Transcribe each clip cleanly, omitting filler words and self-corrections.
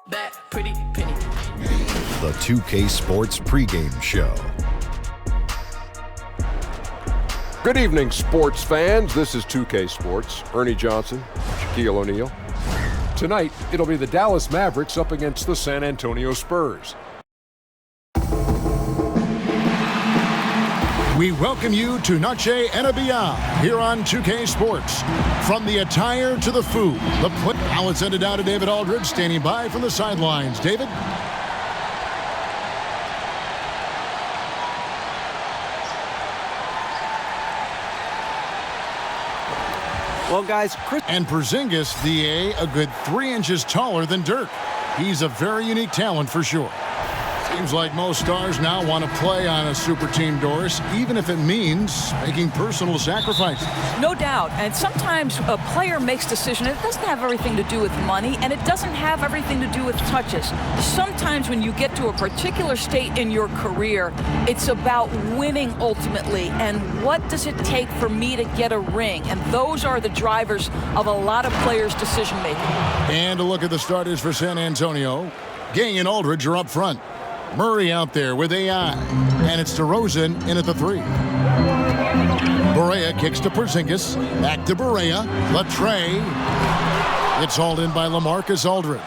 That pretty penny. The 2K Sports pregame show. Good evening, sports fans. This is 2K Sports. Ernie Johnson, Shaquille O'Neal. Tonight, it'll be the Dallas Mavericks up against the San Antonio Spurs. We welcome you to Noche NBA here on 2K Sports. From the attire to the food, the put. Now it's ended down to David Aldridge standing by from the sidelines. David? Well, guys, and Porzingis, DA, a good 3 inches taller than Dirk. He's a very unique talent for sure. Seems like most stars now want to play on a super team, Doris, even if it means making personal sacrifices. No doubt. And sometimes a player makes decisions. It doesn't have everything to do with money, and it doesn't have everything to do with touches. Sometimes when you get to a particular state in your career, it's about winning ultimately. And what does it take for me to get a ring? And those are the drivers of a lot of players' decision-making. And a look at the starters for San Antonio. Gang and Aldridge are up front. Murray out there with AI. And it's DeRozan in at the 3. Barea kicks to Porzingis. Back to Barea. Latre. It's hauled in by LaMarcus Aldridge.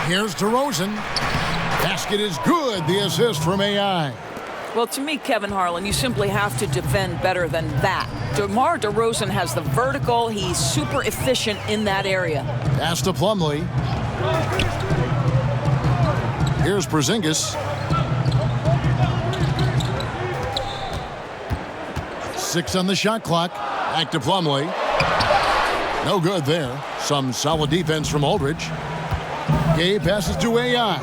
Here's DeRozan. Basket is good. The assist from AI. Well, to me, Kevin Harlan, you simply have to defend better than that. DeMar DeRozan has the vertical. He's super efficient in that area. Pass to Plumlee. Here's Porzingis. 6 on the shot clock. Back to Plumlee. No good there. Some solid defense from Aldridge. Gay passes to AI.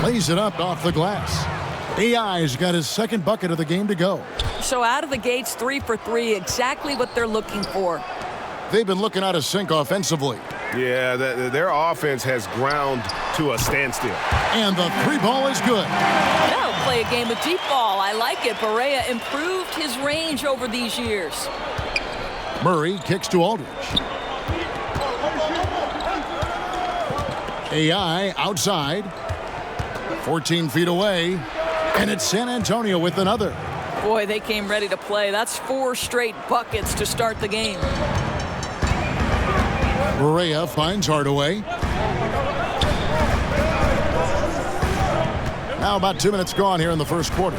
Lays it up off the glass. AI's got his second bucket of the game to go. So out of the gates, 3 for 3, exactly what they're looking for. They've been looking out of sync offensively. Yeah, their offense has ground to a standstill. And the 3 ball is good. Now play a game of deep ball. I like it. Barea improved his range over these years. Murray kicks to Aldridge. AI outside. 14 feet away. And it's San Antonio with another. Boy, they came ready to play. That's 4 straight buckets to start the game. Barea finds Hardaway. Now about 2 minutes gone here in the first quarter.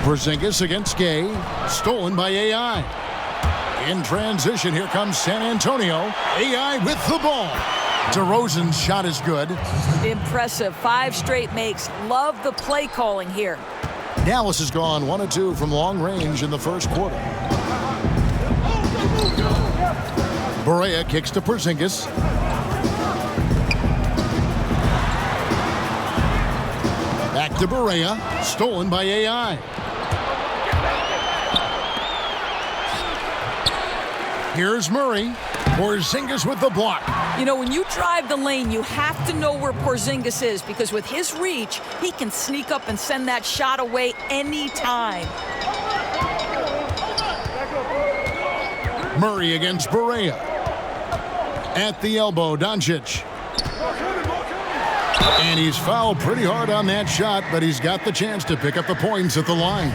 Porzingis against Gay. Stolen by AI. In transition, here comes San Antonio. AI with the ball. DeRozan's shot is good. Impressive. 5 straight makes. Love the play calling here. Dallas has gone 1 of 2 from long range in the first quarter. Barea kicks to Porzingis. Back to Barea. Stolen by AI. Here's Murray. Porzingis with the block. You know, when you drive the lane, you have to know where Porzingis is, because with his reach, he can sneak up and send that shot away anytime. Murray against Barea. At the elbow, Doncic. And he's fouled pretty hard on that shot, but he's got the chance to pick up the points at the line.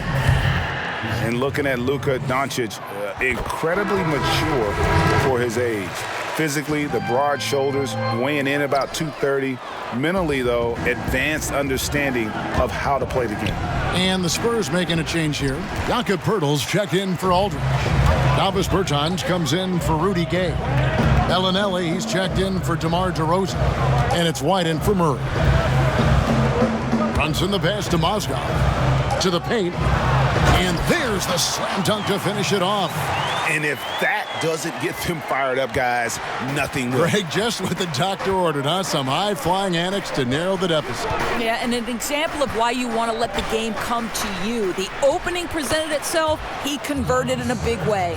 And looking at Luka Doncic, incredibly mature for his age. Physically, the broad shoulders, weighing in about 230. Mentally, though, advanced understanding of how to play the game. And the Spurs making a change here. Jakob Poeltl's checked in for Aldridge. Davis Bertans comes in for Rudy Gay. Bellinelli, he's checked in for DeMar DeRozan. And it's White in for Murray. Brunson the pass to Mozgov. To the paint. And there's the slam dunk to finish it off. And if that doesn't get them fired up, guys, nothing will. Greg, just what the doctor ordered, huh? Some high-flying antics to narrow the deficit. Yeah, and an example of why you want to let the game come to you. The opening presented itself, he converted in a big way.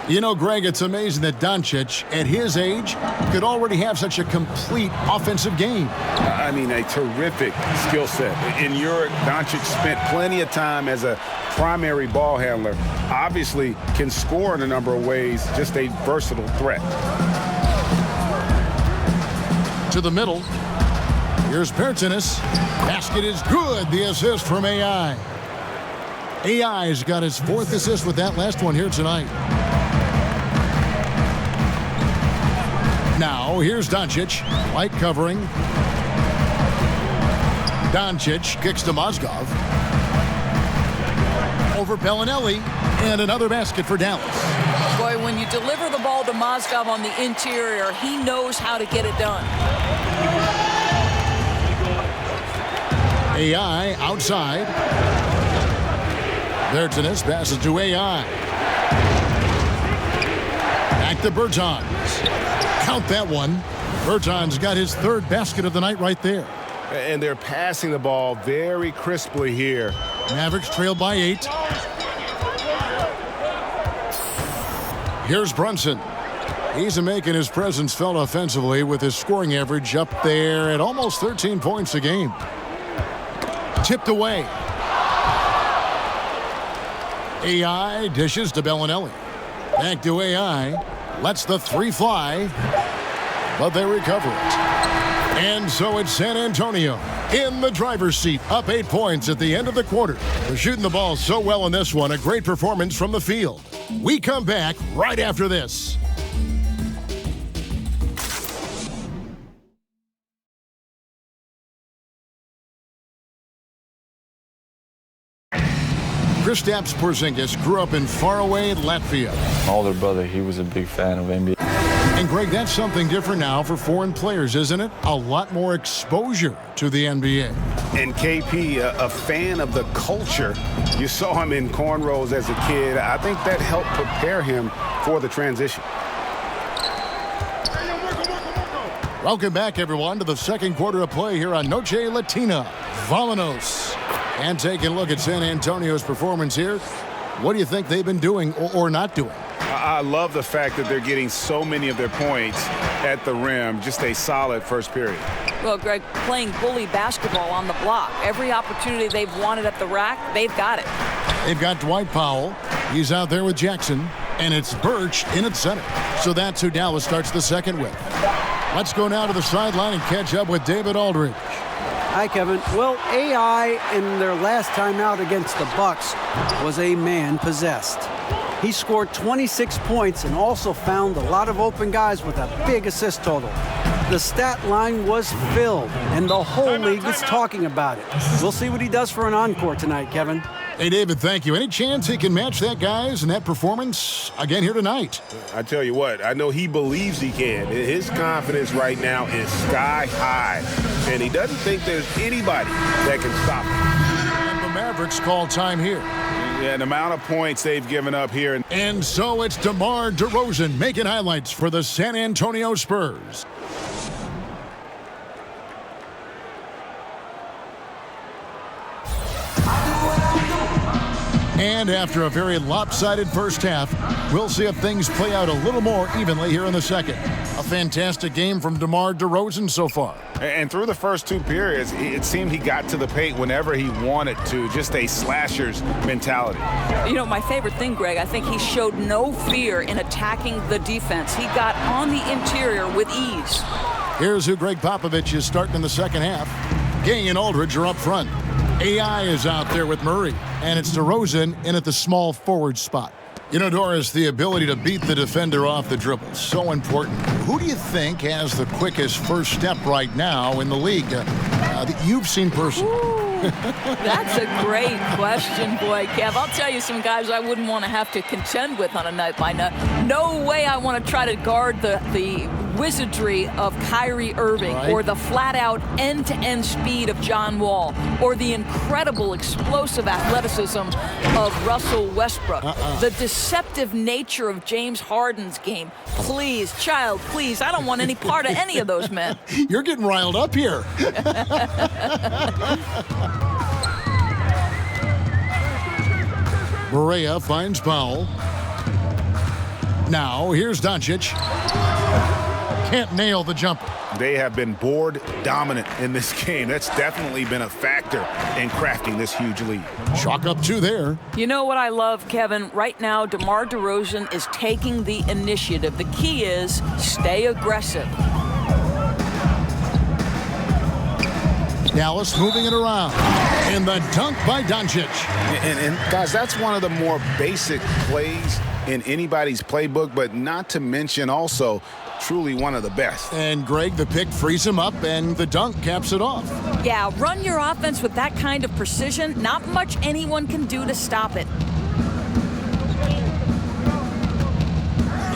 You know, Greg, it's amazing that Doncic, at his age, could already have such a complete offensive game. I mean, a terrific skill set. In Europe, Doncic spent plenty of time as a primary ball handler. Obviously can score in a number of ways, just a versatile threat. To the middle. Here's Pertinis. Basket is good. The assist from AI. AI's got his 4th assist with that last one here tonight. Now, here's Doncic. Light covering. Doncic kicks to Mozgov. Over Bellinelli. And another basket for Dallas. Boy, when you deliver the ball to Mozgov on the interior, he knows how to get it done. AI outside. Vertanis passes to AI. Back to Bertans. Count that one. Bertans got his 3rd basket of the night right there. And they're passing the ball very crisply here. Mavericks trailed by 8. Here's Brunson. He's making his presence felt offensively with his scoring average up there at almost 13 points a game. Tipped away. AI dishes to Bellinelli. Back to AI. Lets the 3 fly. But they recover it. And so it's San Antonio in the driver's seat, up 8 points at the end of the quarter. They're shooting the ball so well in this one. A great performance from the field. We come back right after this. Kristaps Porzingis grew up in faraway Latvia. My older brother, he was a big fan of NBA. And Greg, that's something different now for foreign players, isn't it? A lot more exposure to the NBA. And KP, a fan of the culture. You saw him in cornrows as a kid. I think that helped prepare him for the transition. Welcome back, everyone, to the second quarter of play here on Noche Latina. Vámonos. And taking a look at San Antonio's performance here. What do you think they've been doing or not doing? I love the fact that they're getting so many of their points at the rim. Just a solid first period. Well, Greg, playing bully basketball on the block. Every opportunity they've wanted at the rack, they've got it. They've got Dwight Powell. He's out there with Jackson. And it's Birch in at center. So that's who Dallas starts the second with. Let's go now to the sideline and catch up with David Aldridge. Hi, Kevin. Well, AI in their last time out against the Bucks was a man possessed. He scored 26 points and also found a lot of open guys with a big assist total. The stat line was filled, and the whole league is talking about it. We'll see what he does for an encore tonight, Kevin. Hey, David, thank you. Any chance he can match that, guys, and that performance again here tonight? I tell you what, I know he believes he can. His confidence right now is sky high, and he doesn't think there's anybody that can stop him. And the Mavericks call time here. Yeah, the amount of points they've given up here. And so it's DeMar DeRozan making highlights for the San Antonio Spurs. And after a very lopsided first half, we'll see if things play out a little more evenly here in the second. A fantastic game from DeMar DeRozan so far. And through the first 2 periods, it seemed he got to the paint whenever he wanted to. Just a slasher's mentality. You know, my favorite thing, Greg, I think he showed no fear in attacking the defense. He got on the interior with ease. Here's who Greg Popovich is starting in the second half. Gay and Aldridge are up front. AI is out there with Murray, and it's DeRozan in at the small forward spot. You know, Doris, the ability to beat the defender off the dribble, so important. Who do you think has the quickest first step right now in the league that you've seen personally? That's a great question, boy, Kev. I'll tell you some guys I wouldn't want to have to contend with on a night by night. No way I want to try to guard the wizardry of Kyrie Irving, right, or the flat-out end-to-end speed of John Wall, or the incredible explosive athleticism of Russell Westbrook. The deceptive nature of James Harden's game. Please, child, please, I don't want any part of any of those men. You're getting riled up here. Barea finds Powell. Now, here's Doncic. Can't nail the jumper. They have been board dominant in this game. That's definitely been a factor in crafting this huge lead. Chalk up 2 there. You know what I love, Kevin? Right now, DeMar DeRozan is taking the initiative. The key is stay aggressive. Dallas moving it around. And the dunk by Doncic. And guys, that's one of the more basic plays in anybody's playbook, but not to mention also truly one of the best. And Greg, the pick frees him up, and the dunk caps it off. Yeah, run your offense with that kind of precision. Not much anyone can do to stop it.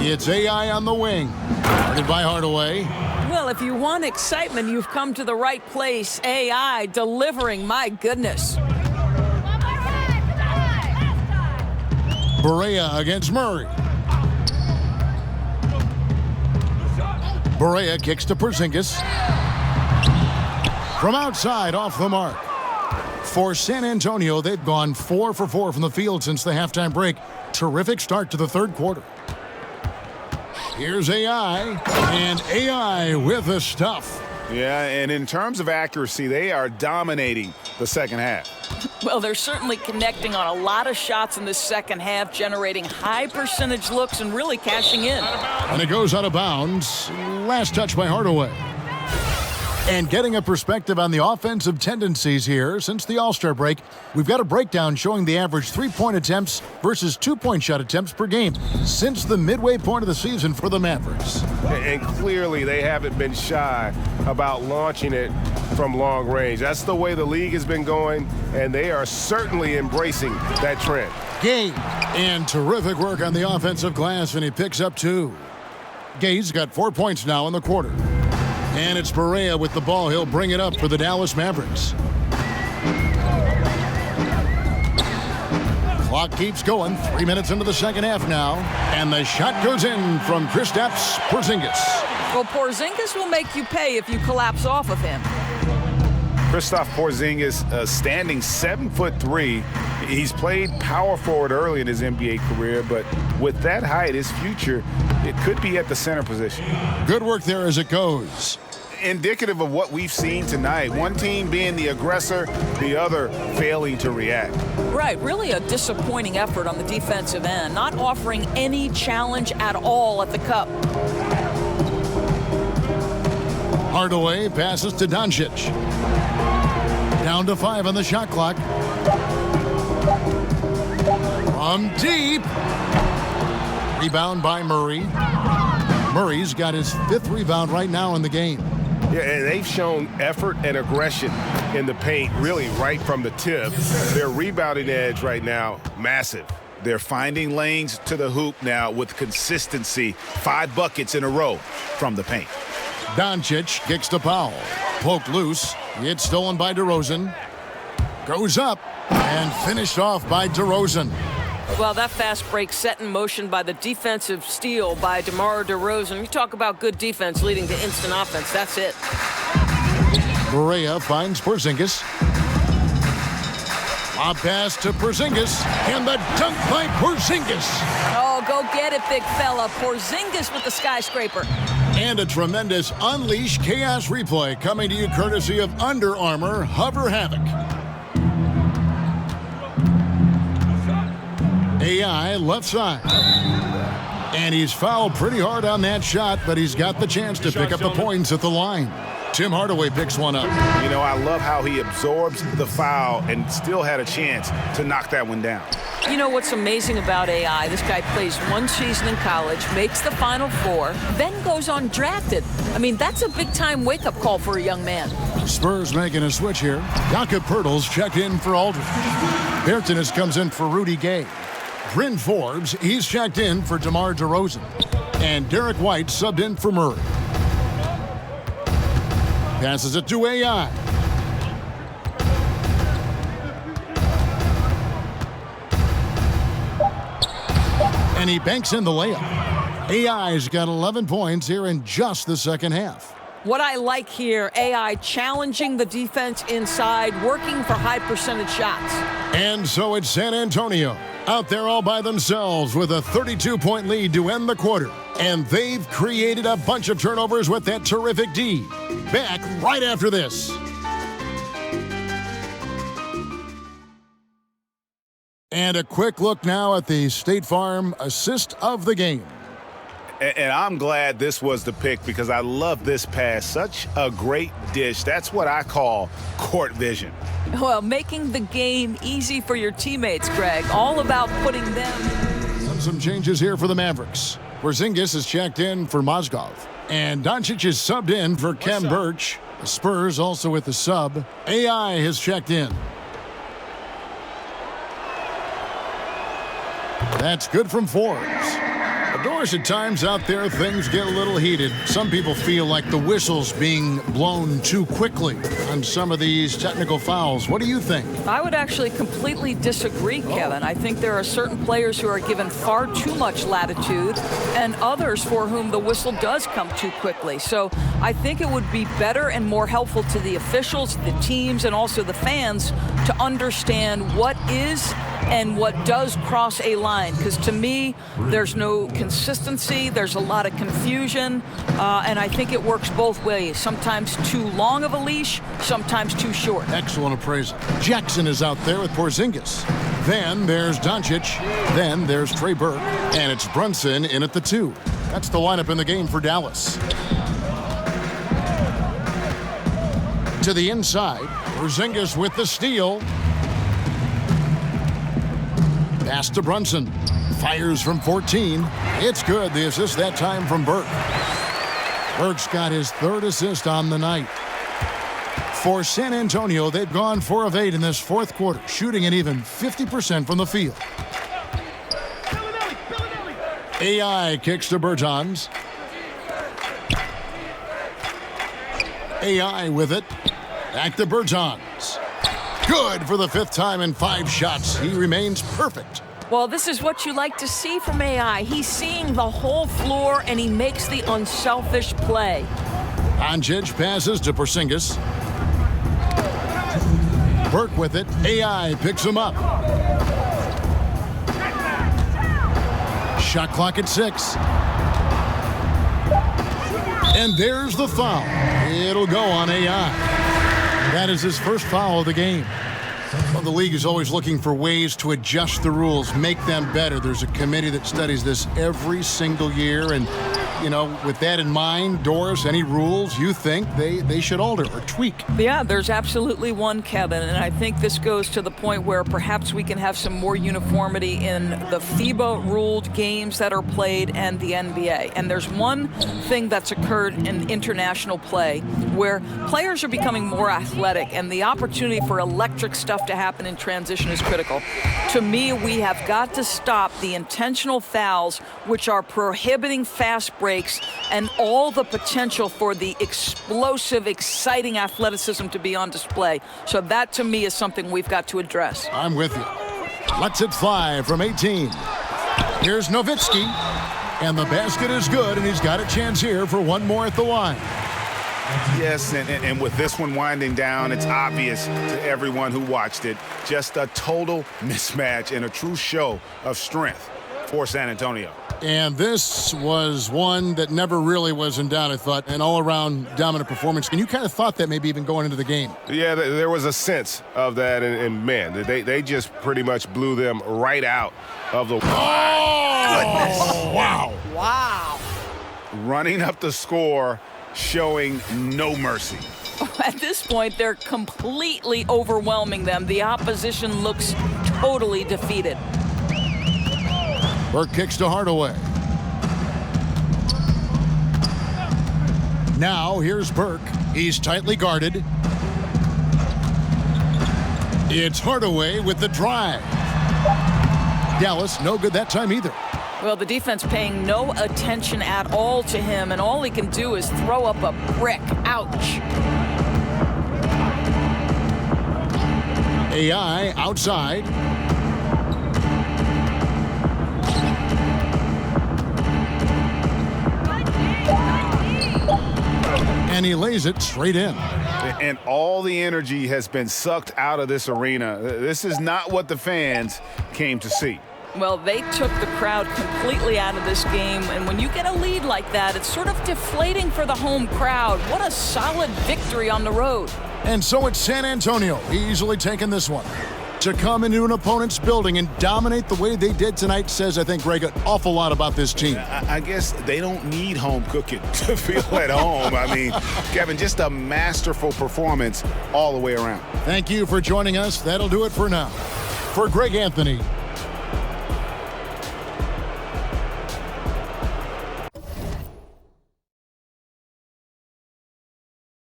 It's AI on the wing. Guarded by Hardaway. Well, if you want excitement, you've come to the right place. AI delivering, my goodness. Barea against Murray. Barea kicks to Porzingis. From outside, off the mark. For San Antonio, they've gone 4 for 4 from the field since the halftime break. Terrific start to the third quarter. Here's AI, and AI with the stuff. Yeah, and in terms of accuracy, they are dominating the second half. Well, they're certainly connecting on a lot of shots in the second half, generating high percentage looks and really cashing in. And it goes out of bounds. Last touch by Hardaway. And getting a perspective on the offensive tendencies here since the All-Star break, we've got a breakdown showing the average 3-point attempts versus 2-point shot attempts per game since the midway point of the season for the Mavericks. And clearly they haven't been shy about launching it from long range. That's the way the league has been going, and they are certainly embracing that trend. Gay, and terrific work on the offensive glass, and he picks up 2. Gay's got 4 points now in the quarter. And it's Barea with the ball. He'll bring it up for the Dallas Mavericks. Clock keeps going. 3 minutes into the second half now. And the shot goes in from Kristaps Porzingis. Well, Porzingis will make you pay if you collapse off of him. Kristaps Porzingis, standing 7'3". He's played power forward early in his NBA career, but with that height, his future, it could be at the center position. Good work there as it goes. Indicative of what we've seen tonight. One team being the aggressor, the other failing to react. Right, really a disappointing effort on the defensive end, not offering any challenge at all at the cup. Hardaway passes to Doncic. Down to 5 on the shot clock. From deep. Rebound by Murray. Murray's got his 5th rebound right now in the game. Yeah, and they've shown effort and aggression in the paint, really right from the tip. Their rebounding edge right now, massive. They're finding lanes to the hoop now with consistency. 5 buckets in a row from the paint. Doncic kicks to Powell. Poked loose. It's stolen by DeRozan. Goes up and finished off by DeRozan. Well, that fast break set in motion by the defensive steal by DeMar DeRozan. You talk about good defense leading to instant offense. That's it. Barea finds Porzingis. Lob pass to Porzingis. And the dunk by Porzingis. Oh, go get it, big fella. Porzingis with the skyscraper. And a tremendous Unleash Chaos replay coming to you courtesy of Under Armour Hover Havoc. AI left side. And he's fouled pretty hard on that shot, but he's got the chance to pick up the points at the line. Tim Hardaway picks one up. You know, I love how he absorbs the foul and still had a chance to knock that one down. You know what's amazing about AI? This guy plays 1 season in college, makes the Final Four, then goes undrafted. I mean, that's a big-time wake-up call for a young man. Spurs making a switch here. Jakob Poeltl's checked in for Aldridge. Bertans comes in for Rudy Gay. Bryn Forbes, he's checked in for DeMar DeRozan. And Derek White subbed in for Murray. Passes it to AI. And he banks in the layup. AI's got 11 points here in just the second half. What I like here, AI challenging the defense inside, working for high percentage shots. And so it's San Antonio Out there all by themselves with a 32-point lead to end the quarter. And they've created a bunch of turnovers with that terrific D. Back right after this. And a quick look now at the State Farm assist of the game. And I'm glad this was the pick because I love this pass. Such a great dish. That's what I call court vision. Well, making the game easy for your teammates, Greg. All about putting them. Some changes here for the Mavericks. Porzingis is checked in for Mozgov. And Doncic is subbed in for Kem Birch. The Spurs also with the sub. AI has checked in. That's good from Forbes. Doris, at times out there, things get a little heated. Some people feel like the whistle's being blown too quickly on some of these technical fouls. What do you think? I would actually completely disagree, Kevin. I think there are certain players who are given far too much latitude and others for whom the whistle does come too quickly. So I think it would be better and more helpful to the officials, the teams, and also the fans to understand what is and what does cross a line, because to me there's no consistency, there's a lot of confusion, and I think it works both ways. Sometimes too long of a leash, sometimes too short. Excellent appraisal. Jackson is out there with Porzingis. Then there's Doncic. Then there's Trey Burke. And it's Brunson in at the 2. That's the lineup in the game for Dallas. To the inside, Porzingis with the steal. Pass to Brunson. Fires from 14. It's good. The assist that time from Burke. Burke's got his 3rd assist on the night. For San Antonio, they've gone 4 of 8 in this 4th quarter, shooting an even 50% from the field. AI kicks to Bertans. AI with it. Back to Bertans. Good for the 5th time in 5 shots. He remains perfect. Well, this is what you like to see from AI. He's seeing the whole floor, and he makes the unselfish play. Doncic passes to Porzingis. Burke with it. AI picks him up. Shot clock at 6. And there's the foul. It'll go on AI. That is his first foul of the game. Well, the league is always looking for ways to adjust the rules, make them better. There's a committee that studies this every single year. And, you know, with that in mind, Doris, any rules you think they should alter or tweak? Yeah, there's absolutely one, Kevin. And I think this goes to the point where perhaps we can have some more uniformity in the FIBA-ruled games that are played and the NBA. And there's one thing that's occurred in international play where players are becoming more athletic, and the opportunity for electric stuff to happen in transition is critical. To me, we have got to stop the intentional fouls, which are prohibiting fast breaks and all the potential for the explosive, exciting athleticism to be on display. So that, to me, is something we've got to address. I'm with you. Lets it fly from 18. Here's Nowitzki, and the basket is good, and he's got a chance here for one more at the line. Yes, and with this one winding down, it's obvious to everyone who watched it. Just a total mismatch and a true show of strength for San Antonio. And this was one that never really was in doubt, I thought, an all-around dominant performance. And you kind of thought that maybe even going into the game. Yeah, there was a sense of that, and man, they just pretty much blew them right out of the... Oh! Wow. Wow. Running up the score, showing no mercy. At this point, they're completely overwhelming them. The opposition looks totally defeated. Burke kicks to Hardaway. Now here's Burke. He's tightly guarded. It's Hardaway with the drive. Dallas, no good that time either. Well, the defense paying no attention at all to him, and all he can do is throw up a brick. Ouch. AI outside. And he lays it straight in. And all the energy has been sucked out of this arena. This is not what the fans came to see. Well, they took the crowd completely out of this game, and when you get a lead like that, it's sort of deflating for the home crowd. What a solid victory on the road. And so it's San Antonio easily taking this one. To come into an opponent's building and dominate the way they did tonight says, I think, Greg, an awful lot about this team. I guess they don't need home cooking to feel at home. I mean, Kevin, just a masterful performance all the way around. Thank you for joining us. That'll do it for now. For Greg Anthony,